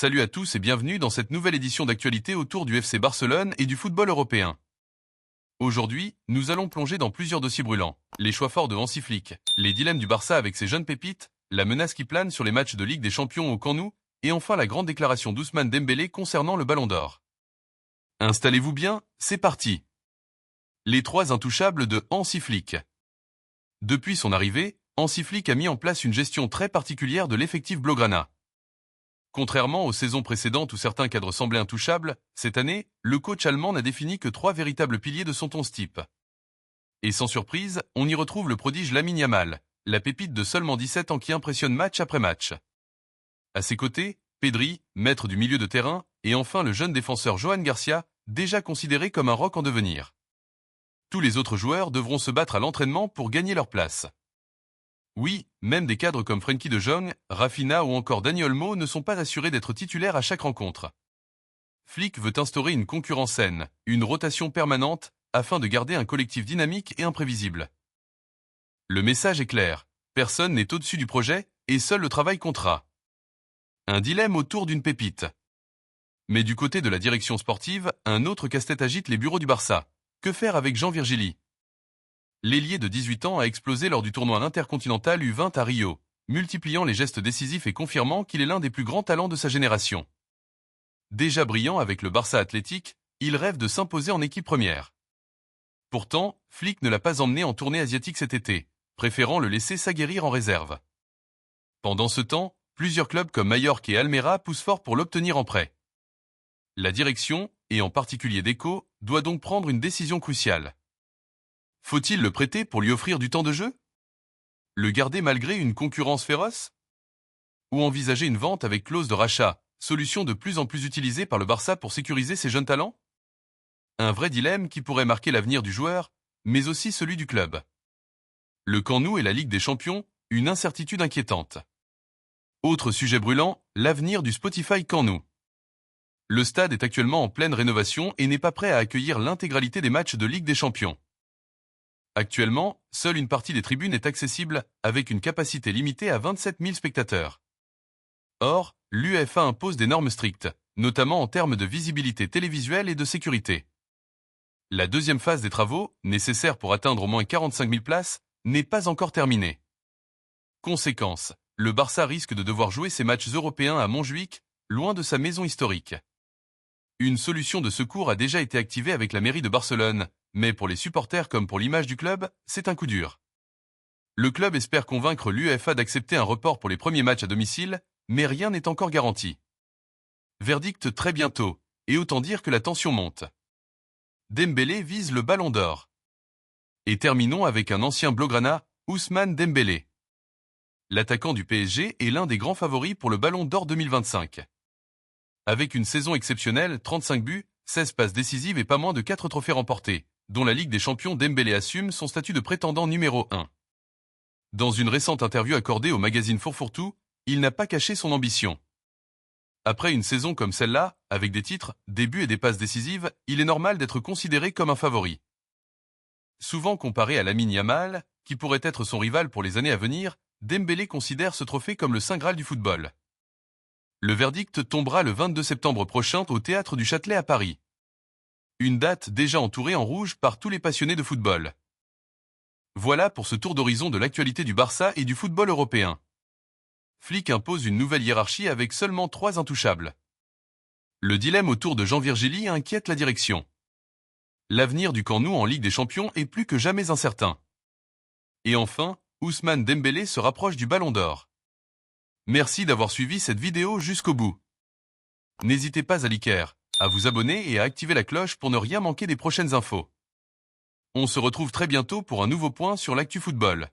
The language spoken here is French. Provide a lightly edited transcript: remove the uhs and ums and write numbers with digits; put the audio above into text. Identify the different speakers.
Speaker 1: Salut à tous et bienvenue dans cette nouvelle édition d'actualité autour du FC Barcelone et du football européen. Aujourd'hui, nous allons plonger dans plusieurs dossiers brûlants. Les choix forts de Hansi Flick, les dilemmes du Barça avec ses jeunes pépites, la menace qui plane sur les matchs de Ligue des Champions au Camp Nou, et enfin la grande déclaration d'Ousmane Dembélé concernant le Ballon d'Or. Installez-vous bien, c'est parti. Les trois intouchables de Hansi Flick. Depuis son arrivée, Hansi Flick a mis en place une gestion très particulière de l'effectif blaugrana. Contrairement aux saisons précédentes où certains cadres semblaient intouchables, cette année, le coach allemand n'a défini que trois véritables piliers de son 11 type. Et sans surprise, on y retrouve le prodige Lamine Yamal, la pépite de seulement 17 ans qui impressionne match après match. À ses côtés, Pedri, maître du milieu de terrain, et enfin le jeune défenseur Johan Garcia, déjà considéré comme un roc en devenir. Tous les autres joueurs devront se battre à l'entraînement pour gagner leur place. Oui, même des cadres comme Frenkie de Jong, Rafinha ou encore Dani Olmo ne sont pas assurés d'être titulaires à chaque rencontre. Flick veut instaurer une concurrence saine, une rotation permanente, afin de garder un collectif dynamique et imprévisible. Le message est clair, personne n'est au-dessus du projet, et seul le travail comptera. Un dilemme autour d'une pépite. Mais du côté de la direction sportive, un autre casse-tête agite les bureaux du Barça. Que faire avec Jean Virgili ? L'ailier de 18 ans a explosé lors du tournoi intercontinental U20 à Rio, multipliant les gestes décisifs et confirmant qu'il est l'un des plus grands talents de sa génération. Déjà brillant avec le Barça Athletic, il rêve de s'imposer en équipe première. Pourtant, Flick ne l'a pas emmené en tournée asiatique cet été, préférant le laisser s'aguerrir en réserve. Pendant ce temps, plusieurs clubs comme Mallorca et Almeria poussent fort pour l'obtenir en prêt. La direction, et en particulier Deco, doit donc prendre une décision cruciale. Faut-il le prêter pour lui offrir du temps de jeu ? Le garder malgré une concurrence féroce ? Ou envisager une vente avec clause de rachat, solution de plus en plus utilisée par le Barça pour sécuriser ses jeunes talents ? Un vrai dilemme qui pourrait marquer l'avenir du joueur, mais aussi celui du club. Le Camp Nou et la Ligue des Champions, une incertitude inquiétante. Autre sujet brûlant, l'avenir du Spotify Camp Nou. Le stade est actuellement en pleine rénovation et n'est pas prêt à accueillir l'intégralité des matchs de Ligue des Champions. Actuellement, seule une partie des tribunes est accessible, avec une capacité limitée à 27 000 spectateurs. Or, l'UEFA impose des normes strictes, notamment en termes de visibilité télévisuelle et de sécurité. La deuxième phase des travaux, nécessaire pour atteindre au moins 45 000 places, n'est pas encore terminée. Conséquence, le Barça risque de devoir jouer ses matchs européens à Montjuïc, loin de sa maison historique. Une solution de secours a déjà été activée avec la mairie de Barcelone, mais pour les supporters comme pour l'image du club, c'est un coup dur. Le club espère convaincre l'UEFA d'accepter un report pour les premiers matchs à domicile, mais rien n'est encore garanti. Verdict très bientôt, et autant dire que la tension monte. Dembélé vise le Ballon d'Or. Et terminons avec un ancien blaugrana, Ousmane Dembélé. L'attaquant du PSG est l'un des grands favoris pour le Ballon d'Or 2025. Avec une saison exceptionnelle, 35 buts, 16 passes décisives et pas moins de 4 trophées remportés, dont la Ligue des Champions, Dembélé assume son statut de prétendant numéro 1. Dans une récente interview accordée au magazine Fourfourtou, il n'a pas caché son ambition. Après une saison comme celle-là, avec des titres, des buts et des passes décisives, il est normal d'être considéré comme un favori. Souvent comparé à Lamine Yamal, qui pourrait être son rival pour les années à venir, Dembélé considère ce trophée comme le saint graal du football. Le verdict tombera le 22 septembre prochain au Théâtre du Châtelet à Paris. Une date déjà entourée en rouge par tous les passionnés de football. Voilà pour ce tour d'horizon de l'actualité du Barça et du football européen. Flick impose une nouvelle hiérarchie avec seulement 3 intouchables. Le dilemme autour de Jean Virgili inquiète la direction. L'avenir du Camp Nou en Ligue des Champions est plus que jamais incertain. Et enfin, Ousmane Dembélé se rapproche du Ballon d'Or. Merci d'avoir suivi cette vidéo jusqu'au bout. N'hésitez pas à liker, à vous abonner et à activer la cloche pour ne rien manquer des prochaines infos. On se retrouve très bientôt pour un nouveau point sur l'actu football.